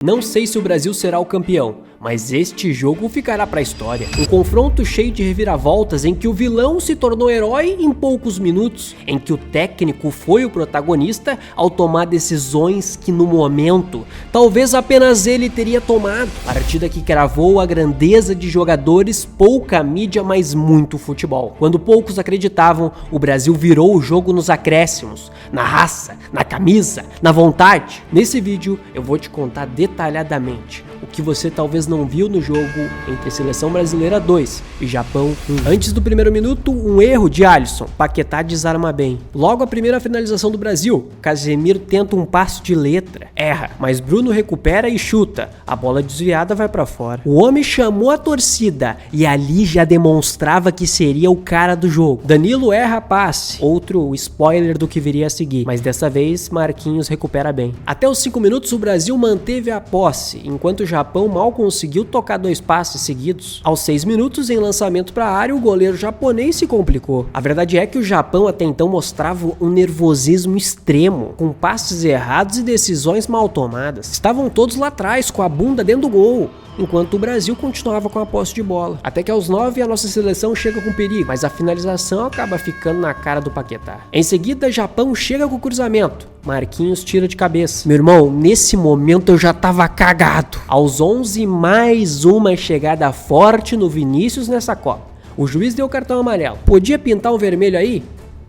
Não sei se o Brasil será o campeão, mas este jogo ficará para a história. Um confronto cheio de reviravoltas em que o vilão se tornou herói em poucos minutos, em que o técnico foi o protagonista ao tomar decisões que no momento talvez apenas ele teria tomado. Partida que cravou a grandeza de jogadores, pouca mídia, mas muito futebol. Quando poucos acreditavam, o Brasil virou o jogo nos acréscimos, na raça, na camisa, na vontade. Nesse vídeo eu vou te contar detalhadamente o que você talvez não viu no jogo entre Seleção Brasileira 2 e Japão 1. Antes do primeiro minuto, um erro de Alisson. Paquetá desarma bem. Logo a primeira finalização do Brasil, Casemiro tenta um passo de letra, erra, mas Bruno recupera e chuta. A bola desviada vai pra fora. O homem chamou a torcida e ali já demonstrava que seria o cara do jogo. Danilo erra a passe, outro spoiler do que viria a seguir, mas dessa vez Marquinhos recupera bem. Até os 5 minutos o Brasil manteve a posse, enquanto o Japão mal conseguiu tocar 2 passes seguidos. Aos 6 minutos, em lançamento para a área, o goleiro japonês se complicou. A verdade é que o Japão até então mostrava um nervosismo extremo, com passes errados e decisões mal tomadas. Estavam todos lá atrás, com a bunda dentro do gol, enquanto o Brasil continuava com a posse de bola. Até que aos 9 a nossa seleção chega com perigo, mas a finalização acaba ficando na cara do Paquetá. Em seguida, Japão chega com o cruzamento. Marquinhos tira de cabeça. Meu irmão, nesse momento eu já tava cagado. Aos 11, mais uma chegada forte no Vinícius nessa Copa. O juiz deu cartão amarelo. Podia pintar um vermelho aí?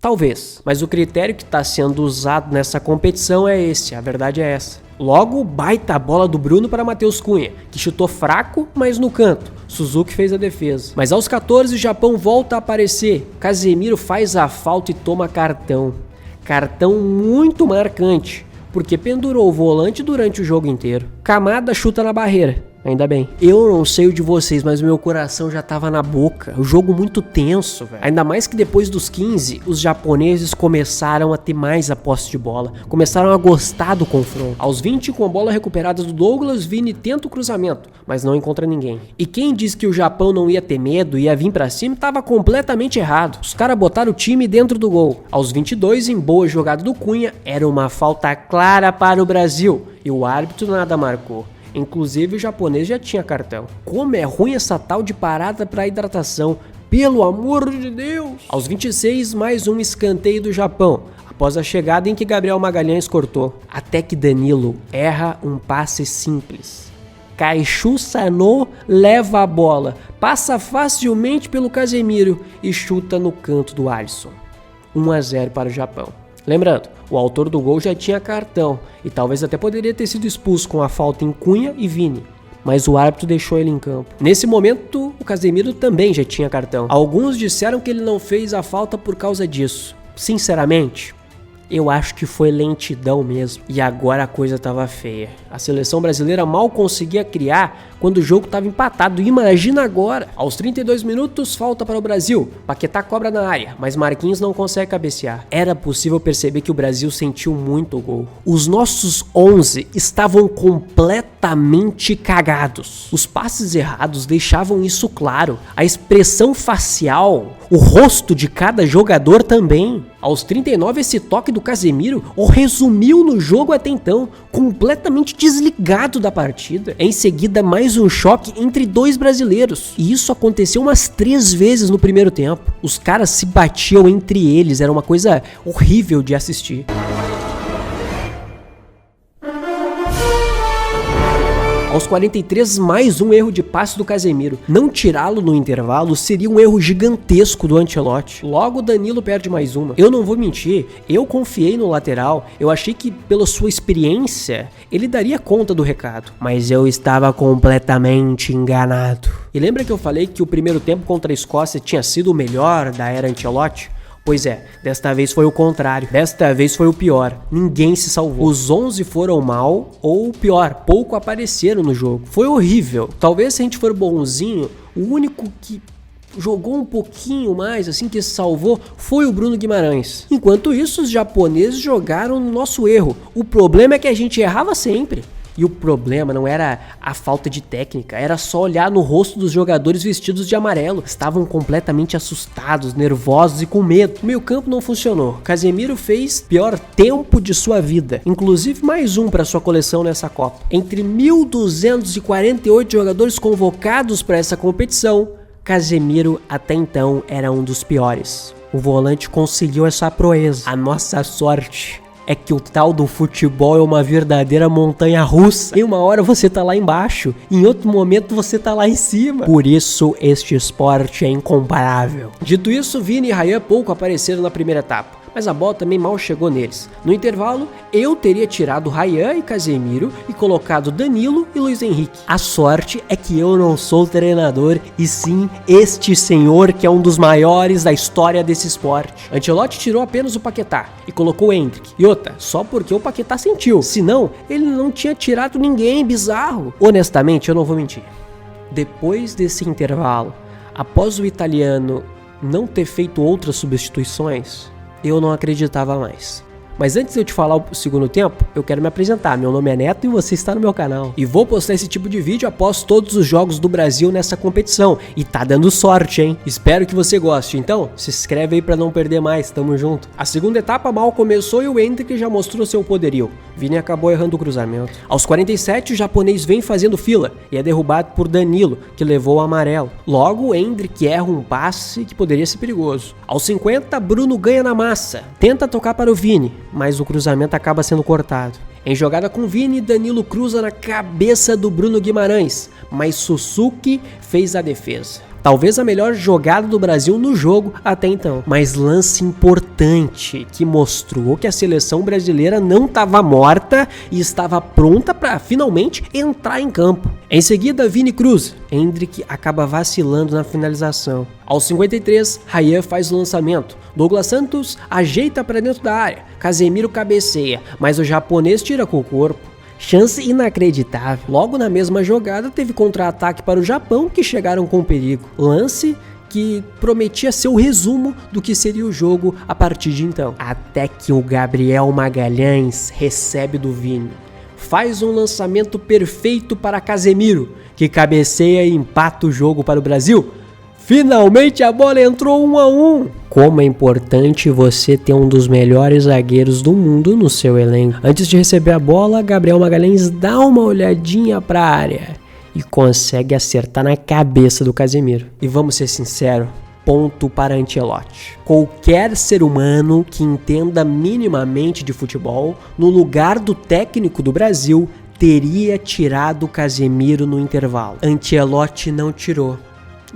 Talvez, mas o critério que está sendo usado nessa competição é esse, a verdade é essa. Logo, baita bola do Bruno para Matheus Cunha, que chutou fraco, mas no canto. Suzuki fez a defesa. Mas aos 14 o Japão volta a aparecer. Casemiro faz a falta e toma cartão. Cartão muito marcante, porque pendurou o volante durante o jogo inteiro. Kamada chuta na barreira. Ainda bem. Eu não sei o de vocês, mas o meu coração já tava na boca. O jogo muito tenso, velho. Ainda mais que depois dos 15, os japoneses começaram a ter mais a posse de bola. Começaram a gostar do confronto. Aos 20, com a bola recuperada do Douglas, Vini tenta o cruzamento, mas não encontra ninguém. E quem disse que o Japão não ia ter medo, ia vir pra cima, tava completamente errado. Os caras botaram o time dentro do gol. Aos 22, em boa jogada do Cunha, era uma falta clara para o Brasil. E o árbitro nada marcou. Inclusive o japonês já tinha cartão. Como é ruim essa tal de parada para hidratação, pelo amor de Deus! Aos 26, mais um escanteio do Japão, após a chegada em que Gabriel Magalhães cortou. Até que Danilo erra um passe simples. Caixu Sanô leva a bola, passa facilmente pelo Casemiro e chuta no canto do Alisson. 1-0 para o Japão. Lembrando, o autor do gol já tinha cartão e talvez até poderia ter sido expulso com a falta em Cunha e Vini, mas o árbitro deixou ele em campo. Nesse momento, o Casemiro também já tinha cartão. Alguns disseram que ele não fez a falta por causa disso. Sinceramente, eu acho que foi lentidão mesmo. E agora a coisa tava feia. A seleção brasileira mal conseguia criar quando o jogo tava empatado. Imagina agora. Aos 32 minutos, falta para o Brasil. Paquetá cobra na área, mas Marquinhos não consegue cabecear. Era possível perceber que o Brasil sentiu muito o gol. Os nossos 11 estavam completamente cagados. Os passes errados deixavam isso claro. A expressão facial, o rosto de cada jogador também. Aos 39, esse toque do Casemiro o resumiu no jogo até então, completamente desligado da partida. Em seguida, mais um choque entre 2 brasileiros. E isso aconteceu umas 3 vezes no primeiro tempo. Os caras se batiam entre eles, era uma coisa horrível de assistir. Aos 43, mais um erro de passe do Casemiro. Não tirá-lo no intervalo seria um erro gigantesco do Ancelotti. Logo, Danilo perde mais uma. Eu não vou mentir, eu confiei no lateral. Eu achei que, pela sua experiência, ele daria conta do recado. Mas eu estava completamente enganado. E lembra que eu falei que o primeiro tempo contra a Escócia tinha sido o melhor da era Ancelotti? Pois é, desta vez foi o contrário, desta vez foi o pior, ninguém se salvou. Os 11 foram mal, ou pior, pouco apareceram no jogo. Foi horrível. Talvez se a gente for bonzinho, o único que jogou um pouquinho mais, assim, que se salvou, foi o Bruno Guimarães. Enquanto isso, os japoneses jogaram no nosso erro. O problema é que a gente errava sempre. E o problema não era a falta de técnica, era só olhar no rosto dos jogadores vestidos de amarelo. Estavam completamente assustados, nervosos e com medo. O meio-campo não funcionou. Casemiro fez o pior tempo de sua vida, inclusive mais um para sua coleção nessa Copa. Entre 1.248 jogadores convocados para essa competição, Casemiro até então era um dos piores. O volante conseguiu essa proeza. A nossa sorte é que o tal do futebol é uma verdadeira montanha russa. Em uma hora você tá lá embaixo, em outro momento você tá lá em cima. Por isso este esporte é incomparável. Dito isso, Vini e Ryan pouco apareceram na primeira etapa, mas a bola também mal chegou neles. No intervalo, eu teria tirado Ryan e Casemiro e colocado Danilo e Luiz Henrique. A sorte é que eu não sou treinador, e sim este senhor que é um dos maiores da história desse esporte. Ancelotti tirou apenas o Paquetá e colocou o Endrick. E outra, só porque o Paquetá sentiu. Senão, ele não tinha tirado ninguém, bizarro. Honestamente, eu não vou mentir. Depois desse intervalo, após o italiano não ter feito outras substituições, eu não acreditava mais. Mas antes de eu te falar o segundo tempo, eu quero me apresentar. Meu nome é Neto e você está no meu canal. E vou postar esse tipo de vídeo após todos os jogos do Brasil nessa competição. E tá dando sorte, hein? Espero que você goste. Então, se inscreve aí pra não perder mais. Tamo junto. A segunda etapa mal começou e o Endrick já mostrou seu poderio. Vini acabou errando o cruzamento. Aos 47, o japonês vem fazendo fila e é derrubado por Danilo, que levou o amarelo. Logo, o Endrick erra um passe que poderia ser perigoso. Aos 50, Bruno ganha na massa. Tenta tocar para o Vini, mas o cruzamento acaba sendo cortado. Em jogada com Vini, Danilo cruza na cabeça do Bruno Guimarães, mas Suzuki fez a defesa. Talvez a melhor jogada do Brasil no jogo até então. Mas lance importante que mostrou que a seleção brasileira não estava morta e estava pronta para finalmente entrar em campo. Em seguida, Vini cruza. Endrick acaba vacilando na finalização. Aos 53, Ryan faz o lançamento. Douglas Santos ajeita para dentro da área. Casemiro cabeceia, mas o japonês tira com o corpo. Chance inacreditável. Logo na mesma jogada teve contra-ataque para o Japão, que chegaram com perigo. Lance que prometia ser o resumo do que seria o jogo a partir de então. Até que o Gabriel Magalhães recebe do Vini. Faz um lançamento perfeito para Casemiro, que cabeceia e empata o jogo para o Brasil. Finalmente a bola entrou 1-1. Como é importante você ter um dos melhores zagueiros do mundo no seu elenco. Antes de receber a bola, Gabriel Magalhães dá uma olhadinha para a área e consegue acertar na cabeça do Casemiro. E vamos ser sinceros, ponto para Ancelotti. Qualquer ser humano que entenda minimamente de futebol, no lugar do técnico do Brasil, teria tirado o Casemiro no intervalo. Ancelotti não tirou.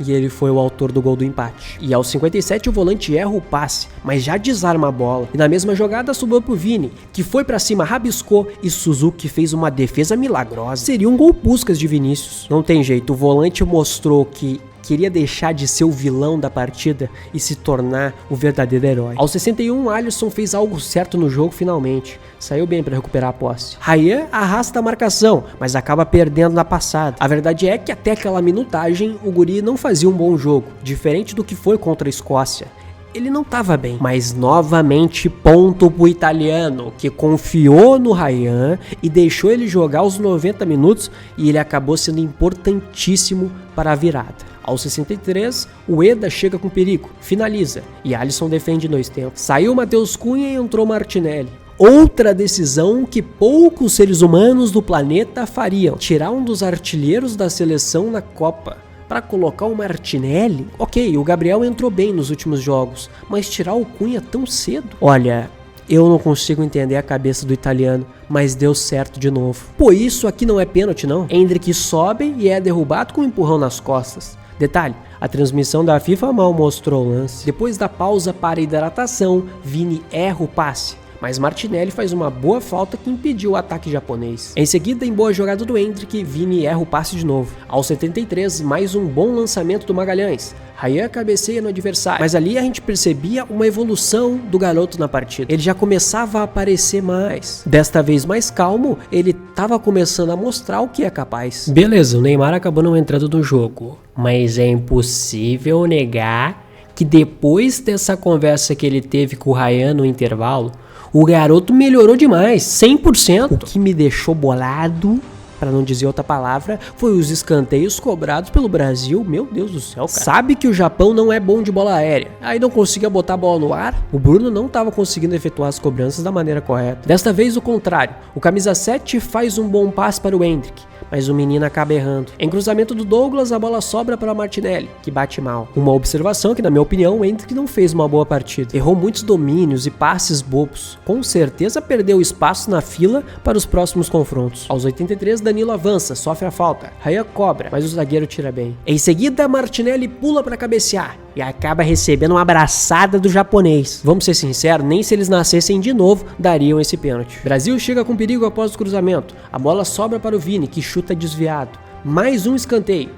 E ele foi o autor do gol do empate. E aos 57 o volante erra o passe, mas já desarma a bola. E na mesma jogada sobrou pro Vini, que foi pra cima, rabiscou e Suzuki fez uma defesa milagrosa. Seria um gol Puskás de Vinícius. Não tem jeito, o volante mostrou que queria deixar de ser o vilão da partida e se tornar o verdadeiro herói. Aos 61, Alisson fez algo certo no jogo finalmente. Saiu bem para recuperar a posse. Ryan arrasta a marcação, mas acaba perdendo na passada. A verdade é que até aquela minutagem, o guri não fazia um bom jogo, diferente do que foi contra a Escócia. Ele não estava bem, mas novamente ponto pro italiano, que confiou no Ryan e deixou ele jogar os 90 minutos e ele acabou sendo importantíssimo para a virada. Aos 63, o Eda chega com perigo, finaliza e Alisson defende em 2 tempos. Saiu Matheus Cunha e entrou Martinelli. Outra decisão que poucos seres humanos do planeta fariam: tirar um dos artilheiros da seleção na Copa para colocar o Martinelli. Ok, o Gabriel entrou bem nos últimos jogos, mas tirar o Cunha tão cedo? Olha, eu não consigo entender a cabeça do italiano, mas deu certo de novo. Pô, isso aqui não é pênalti não. Endrick sobe e é derrubado com um empurrão nas costas. Detalhe, a transmissão da FIFA mal mostrou o lance. Depois da pausa para hidratação, Vini erra o passe, mas Martinelli faz uma boa falta que impediu o ataque japonês. Em seguida, em boa jogada do Endrick, Vini erra o passe de novo. Aos 73, mais um bom lançamento do Magalhães. Ryan cabeceia no adversário, mas ali a gente percebia uma evolução do garoto na partida. Ele já começava a aparecer mais. Desta vez mais calmo, ele estava começando a mostrar o que é capaz. Beleza, o Neymar acabou não entrando no jogo, mas é impossível negar que depois dessa conversa que ele teve com o Ryan no intervalo, O garoto melhorou demais, 100%. O que me deixou bolado, para não dizer outra palavra, foi os escanteios cobrados pelo Brasil. Meu Deus do céu, cara. Sabe que o Japão não é bom de bola aérea, aí não conseguia botar a bola no ar? O Bruno não estava conseguindo efetuar as cobranças da maneira correta. Desta vez o contrário, o camisa 7 faz um bom passe para o Endrick, mas o menino acaba errando. Em cruzamento do Douglas, a bola sobra para Martinelli, que bate mal. Uma observação que, na minha opinião, o Endrick não fez uma boa partida. Errou muitos domínios e passes bobos. Com certeza perdeu espaço na fila para os próximos confrontos. Aos 83, Danilo avança, sofre a falta. Raya cobra, mas o zagueiro tira bem. Em seguida, Martinelli pula para cabecear e acaba recebendo uma abraçada do japonês. Vamos ser sinceros, nem se eles nascessem de novo, dariam esse pênalti. Brasil chega com perigo após o cruzamento. A bola sobra para o Vini, que chuta desviado. Mais um escanteio,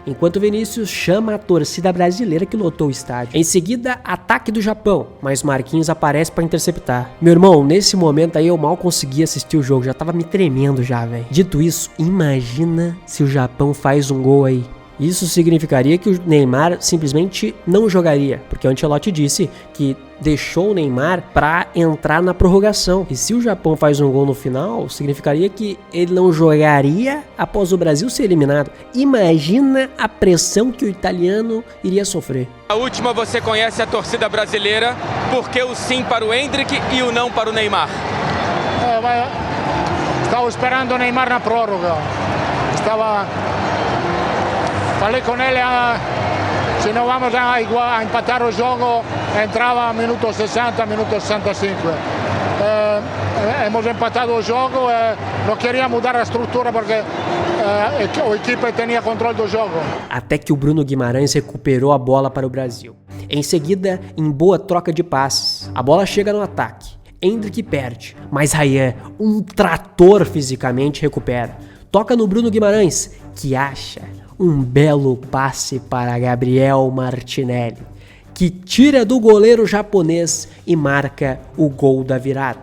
enquanto Vinícius chama a torcida brasileira que lotou o estádio. Em seguida, ataque do Japão, mas Marquinhos aparece para interceptar. Meu irmão, nesse momento aí eu mal consegui assistir o jogo, já tava me tremendo já, velho. Dito isso, imagina se o Japão faz um gol aí. Isso significaria que o Neymar simplesmente não jogaria, porque o Ancelotti disse que deixou o Neymar para entrar na prorrogação. E se o Japão faz um gol no final, significaria que ele não jogaria após o Brasil ser eliminado. Imagina a pressão que o italiano iria sofrer. A última, você conhece a torcida brasileira, porque o sim para o Endrick e o não para o Neymar? Estava esperando o Neymar na prórroga. Falei com ele, se não vamos a empatar o jogo, entrava minuto 60, minuto 65. Hemos empatado o jogo, não queria mudar a estrutura porque a equipe tinha controle do jogo. Até que o Bruno Guimarães recuperou a bola para o Brasil. Em seguida, em boa troca de passes, a bola chega no ataque. Endrick perde, mas Ryan, um trator fisicamente, recupera. Toca no Bruno Guimarães, que acha um belo passe para Gabriel Martinelli, que tira do goleiro japonês e marca o gol da virada.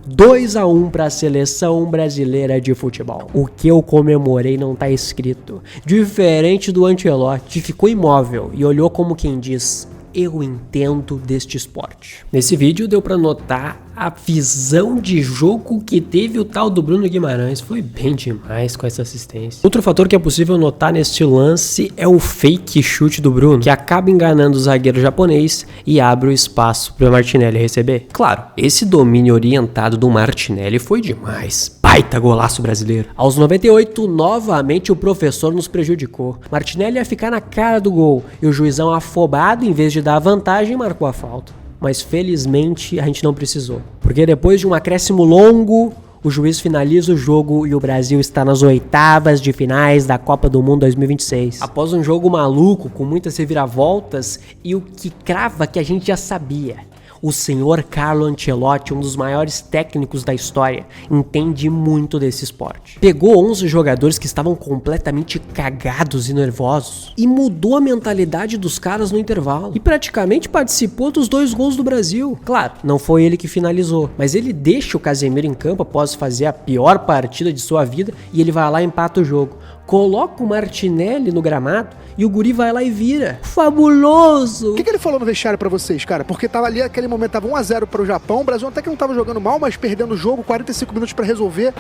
2-1 para a seleção brasileira de futebol. O que eu comemorei não tá escrito. Diferente do Ancelotti, que ficou imóvel e olhou como quem diz: eu entendo deste esporte. Nesse vídeo deu para notar a visão de jogo que teve o tal do Bruno Guimarães. Foi bem demais com essa assistência. Outro fator que é possível notar neste lance é o fake chute do Bruno, que acaba enganando o zagueiro japonês e abre o espaço para o Martinelli receber. Claro, esse domínio orientado do Martinelli foi demais. Baita golaço brasileiro. Aos 98, novamente o professor nos prejudicou. Martinelli ia ficar na cara do gol e o juizão, afobado, em vez de dar a vantagem, marcou a falta. Mas felizmente a gente não precisou, porque depois de um acréscimo longo, o juiz finaliza o jogo e o Brasil está nas oitavas de finais da Copa do Mundo 2026. Após um jogo maluco, com muitas reviravoltas, e o que crava que a gente já sabia: o senhor Carlo Ancelotti, um dos maiores técnicos da história, entende muito desse esporte. Pegou 11 jogadores que estavam completamente cagados e nervosos e mudou a mentalidade dos caras no intervalo. E praticamente participou dos 2 gols do Brasil. Claro, não foi ele que finalizou, mas ele deixa o Casemiro em campo após fazer a pior partida de sua vida e ele vai lá e empata o jogo. Coloca o Martinelli no gramado e o guri vai lá e vira. Fabuloso! O que ele falou no vestiário pra vocês, cara? Porque tava ali, naquele momento, tava 1-0 pro Japão. O Brasil até que não tava jogando mal, mas perdendo o jogo, 45 minutos pra resolver.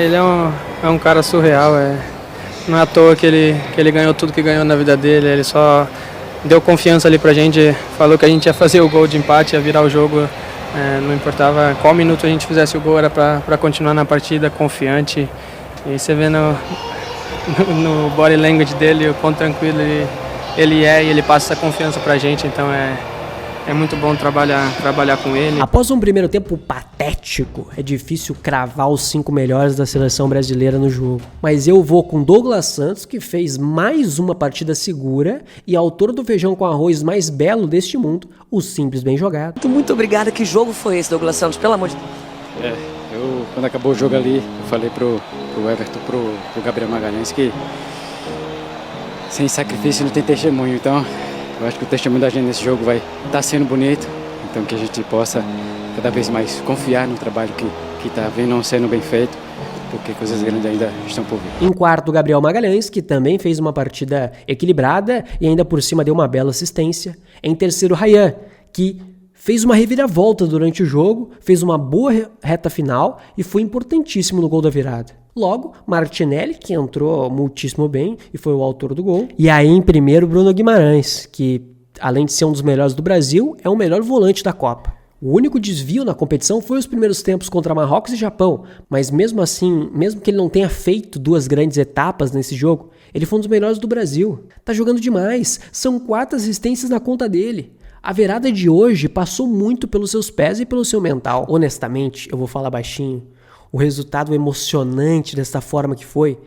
Ele é um cara surreal. Não é à toa que ele ganhou tudo que ganhou na vida dele. Ele só deu confiança ali pra gente, falou que a gente ia fazer o gol de empate, ia virar o jogo. Não importava qual minuto a gente fizesse o gol, era pra continuar na partida, confiante. E você vê no body language dele o quão tranquilo ele é, e ele passa essa confiança pra gente, então é muito bom trabalhar com ele. Após um primeiro tempo patético, é difícil cravar os 5 melhores da seleção brasileira no jogo. Mas eu vou com Douglas Santos, que fez mais uma partida segura e autor do feijão com arroz mais belo deste mundo, o simples bem jogado. Muito obrigado. Que jogo foi esse, Douglas Santos? Pelo amor de Deus. Quando acabou o jogo ali, eu falei pro Everton, pro Gabriel Magalhães, que sem sacrifício não tem testemunho. Então, eu acho que o testemunho da gente nesse jogo vai estar sendo bonito. Então, que a gente possa cada vez mais confiar no trabalho que está vendo sendo bem feito, porque coisas grandes ainda estão por vir. Em quarto, Gabriel Magalhães, que também fez uma partida equilibrada e ainda por cima deu uma bela assistência. Em terceiro, Ryan, que fez uma reviravolta durante o jogo, fez uma boa reta final e foi importantíssimo no gol da virada. Logo, Martinelli, que entrou muitíssimo bem e foi o autor do gol. E aí, em primeiro, Bruno Guimarães, que além de ser um dos melhores do Brasil, é o melhor volante da Copa. O único desvio na competição foi os primeiros tempos contra Marrocos e Japão, mas mesmo assim, mesmo que ele não tenha feito 2 grandes etapas nesse jogo, ele foi um dos melhores do Brasil. Tá jogando demais, são 4 assistências na conta dele. A virada de hoje passou muito pelos seus pés e pelo seu mental. Honestamente, eu vou falar baixinho, o resultado emocionante dessa forma que foi,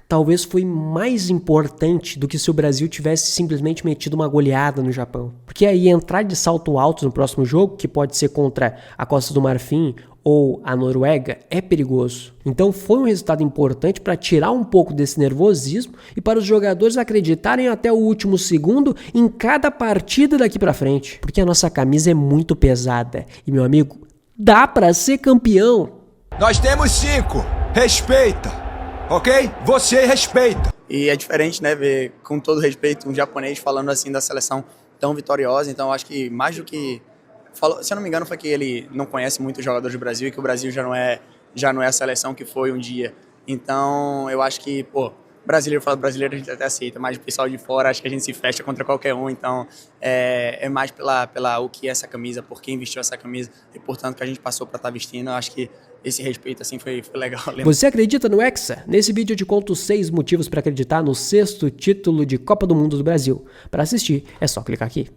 talvez foi mais importante do que se o Brasil tivesse simplesmente metido uma goleada no Japão. Porque aí entrar de salto alto no próximo jogo, que pode ser contra a Costa do Marfim ou a Noruega, é perigoso. Então foi um resultado importante para tirar um pouco desse nervosismo e para os jogadores acreditarem até o último segundo em cada partida daqui para frente. Porque a nossa camisa é muito pesada. E, meu amigo, dá para ser campeão. Nós temos 5. Respeita. Ok? Você respeita. E é diferente, né, ver, com todo respeito, um japonês falando assim da seleção tão vitoriosa. Então, acho que mais do que... se eu não me engano, foi que ele não conhece muito os jogadores do Brasil e que o Brasil já não é a seleção que foi um dia. Então, eu acho que, brasileiro fala brasileiro, a gente até aceita, mas o pessoal de fora, acho que a gente se fecha contra qualquer um. Então, é mais pela o que é essa camisa, por quem vestiu essa camisa e, portanto, que a gente passou para estar vestindo. Eu acho que esse respeito assim foi legal. Você acredita no Hexa? Nesse vídeo eu te conto 6 motivos para acreditar no 6º título de Copa do Mundo do Brasil. Para assistir, é só clicar aqui.